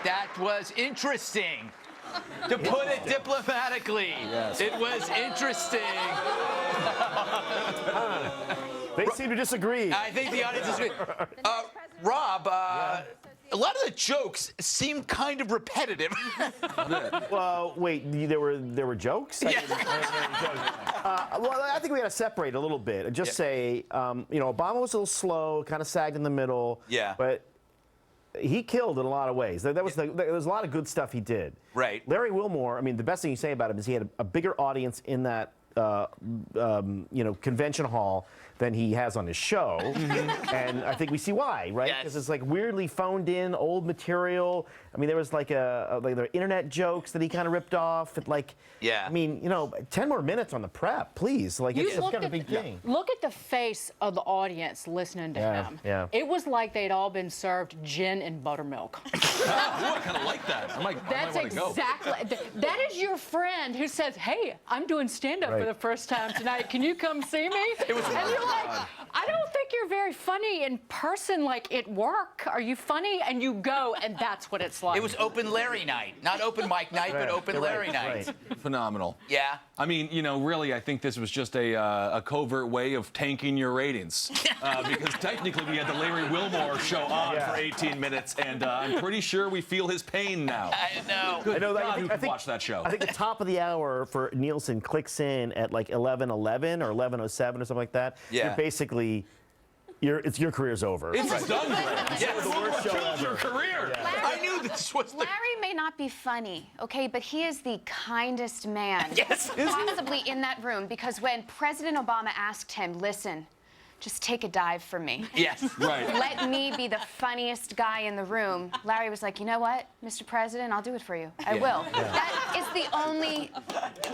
That was interesting. To put it diplomatically, it was interesting. They seem to disagree. I think the audience is. Rob, a lot of the jokes seem kind of repetitive. Well, wait, there were jokes? Yeah. Well, I think we got to separate a little bit and just say, Obama was a little slow, kind of sagged in the middle. Yeah. But he killed in a lot of ways. There was a lot of good stuff he did. Right. Larry Wilmore, I mean, the best thing you say about him is he had a bigger audience in that convention hall than he has on his show. And I think we see why, right? Because it's like weirdly phoned in, old material. I mean, there was like there were internet jokes that he kind of ripped off. I mean, 10 more minutes on the prep, please. Like, it's kind of a big thing. Look at the face of the audience listening to him. Yeah. It was like they'd all been served gin and buttermilk. I kind of like that. That's exactly. That is your friend who says, "Hey, I'm doing stand-up for the first time tonight. Can you come see me?" And you're like, "I don't think you're very funny in person, like at work. Are you funny?" And you go, and that's what it's like. It was open Larry night, not open mic night, but open Larry night. Phenomenal. Yeah. I mean, really, I think this was just a covert way of tanking your ratings. Because technically we had the Larry Wilmore show on for 18 minutes, and I'm pretty sure we feel his pain now. I know. Good I know that. God, who could watch that show? I think the top of the hour for Nielsen clicks in at like 11:11 or 11:07 or something like that. Yeah. You're basically, your career's over. It's done, Greg. Yes. The worst show ever. Your career. Larry, I knew this was the... Larry may not be funny, okay, but he is the kindest man possibly in that room, because when President Obama asked him, "Listen, just take a dive for me. Yes. Right. Let me be the funniest guy in the room," Larry was like, "You know what, Mr. President, I'll do it for you. I will." That is the only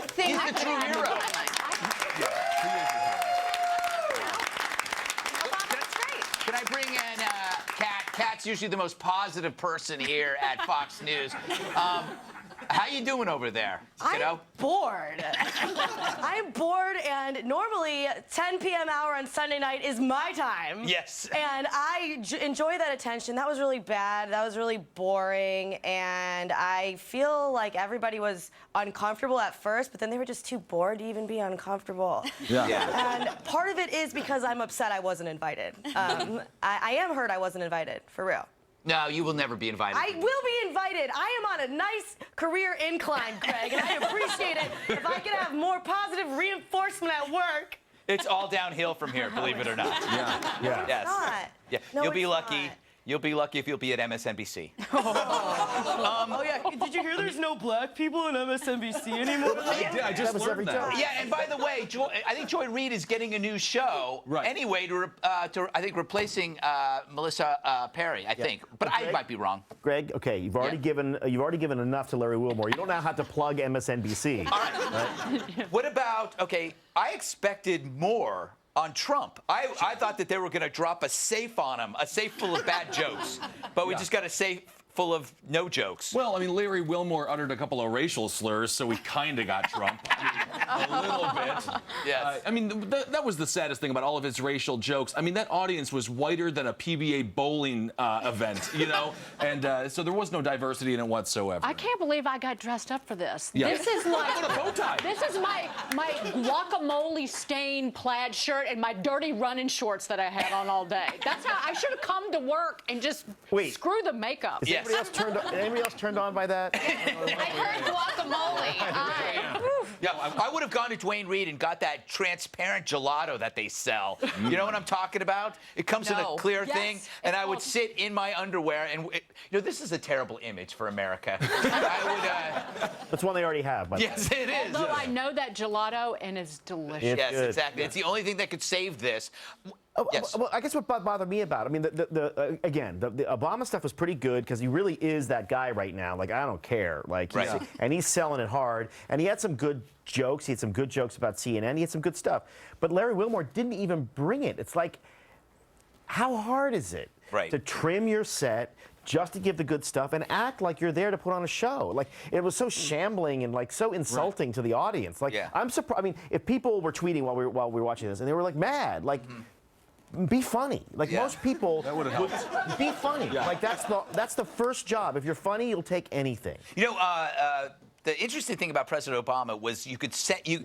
thing He's I the could true add to hero. my mind. Obama's great. Can I bring in Kat? Kat's usually the most positive person here at Fox News. How you doing over there, kiddo? I'm bored. I'm bored, and normally 10 p.m. hour on Sunday night is my time. Yes. And I enjoy that attention. That was really bad. That was really boring, and I feel like everybody was uncomfortable at first, but then they were just too bored to even be uncomfortable. Yeah. And part of it is because I'm upset I wasn't invited. I am hurt I wasn't invited, for real. No, you will never be invited. I will be invited. I am on a nice career incline, Greg, and I appreciate it if I can have more positive reinforcement at work. It's all downhill from here, believe it or not. Yeah. Yes. Not. Yeah. No, You'll be it's lucky. not. You'll be lucky if you'll be at MSNBC. Oh, yeah. Did you hear there's no black people in MSNBC anymore? I just was every learned that. time. Yeah, and by the way, I think Joy Reid is getting a new show anyway to I think replacing Melissa Perry. I think, but I might be wrong. Greg, okay, you've already given enough to Larry Wilmore. You don't now have to plug MSNBC. All right. What about, okay, I expected more on Trump. I thought that they were going to drop a safe on him, a safe full of bad jokes, but we just got a safe full of no jokes. Well, I mean, Larry Wilmore uttered a couple of racial slurs, so we kind of got Trump. A little bit. Yes. I mean, that was the saddest thing about all of his racial jokes. I mean, that audience was whiter than a PBA bowling event, and so there was no diversity in it whatsoever. I can't believe I got dressed up for this. Yeah. This is like What a bow tie. This is my guacamole stained plaid shirt and my dirty running shorts that I had on all day. That's how I should have come to work and just screw the makeup. Yes. Anybody else turned on by that? I heard guacamole. I would have gone to Dwayne Reed and got that transparent gelato that they sell. You know what I'm talking about? It comes in a clear thing, and I would sit in my underwear, and this is a terrible image for America. That's one they already have. By the way. Yes, it is. Although I know that gelato and it's delicious. Yes, good. exactly. It's the only thing that could save this. Yes. Well, I guess what bothered me about it, I mean, the Obama stuff was pretty good because he really is that guy right now. Like, I don't care. Like, and he's selling it hard. And he had some good jokes. He had some good jokes about CNN. He had some good stuff. But Larry Wilmore didn't even bring it. It's like, how hard is it to trim your set just to give the good stuff and act like you're there to put on a show? Like, it was so shambling and like so insulting to the audience. Like, I'm surprised. I mean, if people were tweeting while we were watching this and they were like mad, like. be funny. Like most people That would've would helped. be funny. Yeah. Like that's the first job. If you're funny, you'll take anything. You know, the interesting thing about President Obama was you could set you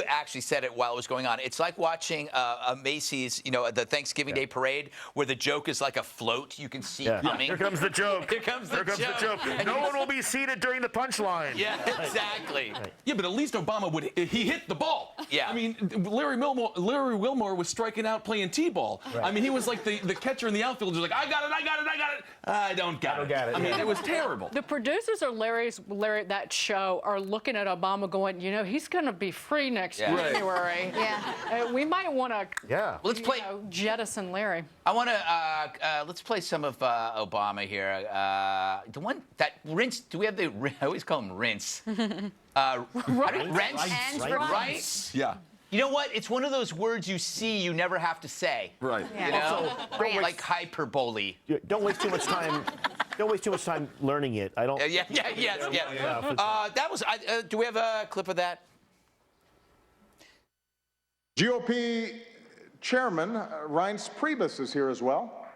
actually said it while it was going on. It's like watching a Macy's, you know, the Thanksgiving Day parade where the joke is like a float you can see coming. Here comes the joke. Here comes the joke. No one will be seated during the punchline. Yeah, exactly. Yeah, but at least Obama he hit the ball. Yeah. I mean, Larry Wilmore was striking out playing T-ball. Right. I mean, he was like the catcher in the outfield, just like, I got it. I don't got it. I mean, it was terrible. The producers of Larry, that show are looking at Obama going, you know, he's going to be free next January. Yeah. We might want to Let's play. jettison Larry. I want to let's play some of Obama here. The one that rinse. Do we have the? I always call him rinse. Rinse. Yeah. You know what? It's one of those words you see, you never have to say. Right. You know, like hyperbole. Don't waste too much time. Don't waste too much time learning it. I don't. Yeah. That was. Do we have a clip of that? GOP Chairman Reince Priebus is here as well.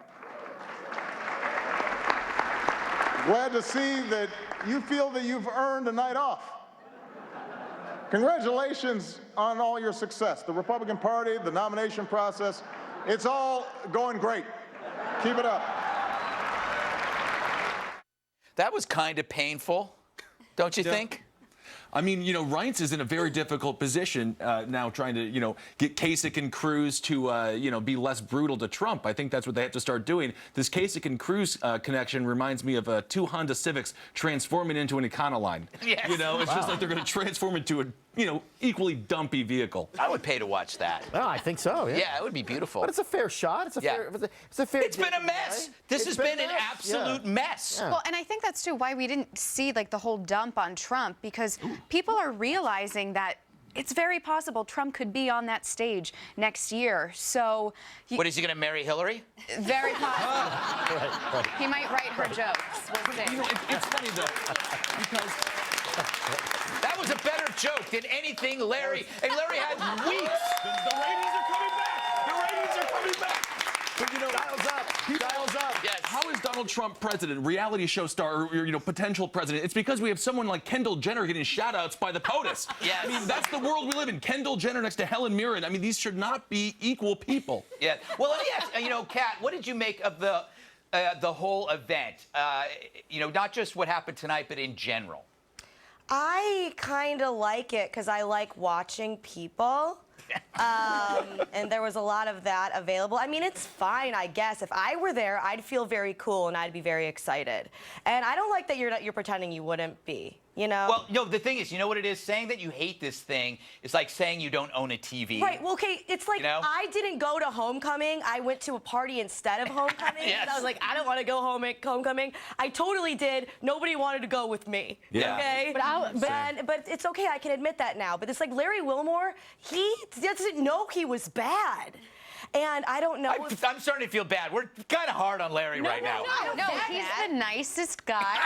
Glad to see that you feel that you've earned a night off. Congratulations on all your success. The Republican Party, the nomination process, it's all going great. Keep it up. That was kind of painful, don't you think? I mean, you know, Reince is in a very difficult position now, trying to, you know, get Kasich and Cruz to, you know, be less brutal to Trump. I think that's what they have to start doing. This Kasich and Cruz connection reminds me of two Honda Civics transforming into an Econoline. Yes. You know, it's just like they're going to transform into a, you know, equally dumpy vehicle. I would pay to watch that. Oh, I think so. Yeah, it would be beautiful. But it's a fair shot. It's a fair. It's a fair. It's been a mess. This has been an absolute mess. Well, and I think that's too why we didn't see like the whole dump on Trump, because people are realizing that it's very possible Trump could be on that stage next year. So What, is he going to marry Hillary? very possible. He might write her jokes. We'll see. You know, it's funny though, because That was a better joke than anything Larry. And Larry had weeks. the ratings are coming back. The ratings are coming back. But you know, dials up. Yes. How is Donald Trump president, reality show star, or, you know, potential president? It's because we have someone like Kendall Jenner getting shout-outs by the POTUS. Yes. I mean, that's the world we live in. Kendall Jenner next to Helen Mirren. I mean, these should not be equal people. Yeah. Well, let me ask, you know, Kat, what did you make of the whole event? You know, not just what happened tonight, but in general. I kind of like it because I like watching people. And there was a lot of that available. I mean, it's fine, I guess. If I were there, I'd feel very cool and I'd be very excited. And I don't like that you're pretending you wouldn't be. You know? Well, no, the thing is, you know what it is? Saying that you hate this thing is like saying you don't own a TV. Right. Well, okay, it's like, You know? I didn't go to homecoming. I went to a party instead of homecoming. Yes. And I was like, I don't want to go home at homecoming. I totally did. Nobody wanted to go with me. Yeah. Okay? But it's okay. I can admit that now. But it's like Larry Wilmore, he doesn't know he was bad. And I don't know. I'm starting to feel bad. We're kind of hard on Larry right now. No, he's the nicest guy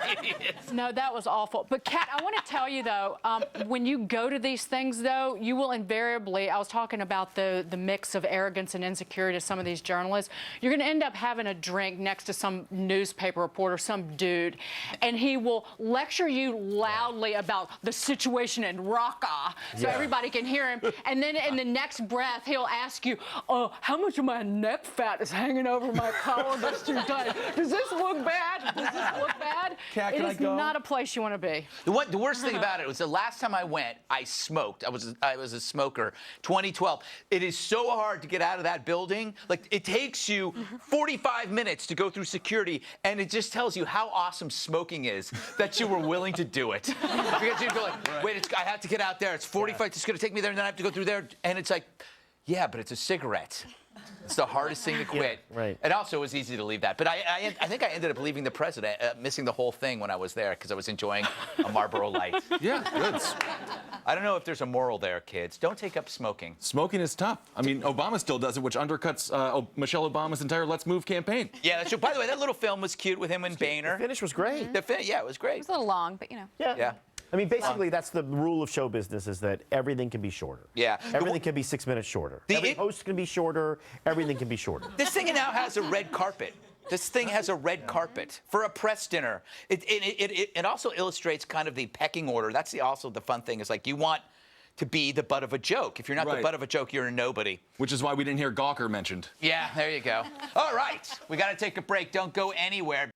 ever. No, that was awful. But Kat, I want to tell you though, when you go to these things though, you will invariably, I was talking about the mix of arrogance and insecurity to some of these journalists, you're going to end up having a drink next to some newspaper reporter, some dude, and he will lecture you loudly about the situation in Raqqa so everybody can hear him. And then in the next breath, he'll ask you, oh, how much of my neck fat is hanging over my collar that's too tight? Does this look bad? Does this look bad? Kat, It can I is go? not a place you want to be. The worst thing about it was the last time I went, I smoked. I was a smoker. 2012. It is so hard to get out of that building. Like, it takes you 45 minutes to go through security, and it just tells you how awesome smoking is that you were willing to do it. Because you go like, wait, I have to get out there. It's 45. It's going to take me there, and then I have to go through there. And it's like, yeah, but it's a cigarette. It's the hardest thing to quit. Right. It also was easy to leave that. But I think I ended up leaving the president, missing the whole thing when I was there because I was enjoying a Marlboro Light. Yeah, good. I don't know if there's a moral there, kids. Don't take up smoking. Smoking is tough. I mean, Obama still does it, which undercuts Michelle Obama's entire Let's Move campaign. Yeah, that's true. By the way, that little film was cute with him and Boehner. The finish was great. Yeah, it was great. It's a little long, but you know. Yeah. I mean, basically, that's the rule of show business, is that everything can be shorter. Yeah. Everything can be 6 minutes shorter. Every host can be shorter. Everything can be shorter. This thing now has a red carpet. This thing has a red carpet for a press dinner. It also illustrates kind of the pecking order. That's also the fun thing, is like, you want to be the butt of a joke. If you're not the butt of a joke, you're a nobody. Which is why we didn't hear Gawker mentioned. Yeah, there you go. All right, we got to take a break. Don't go anywhere.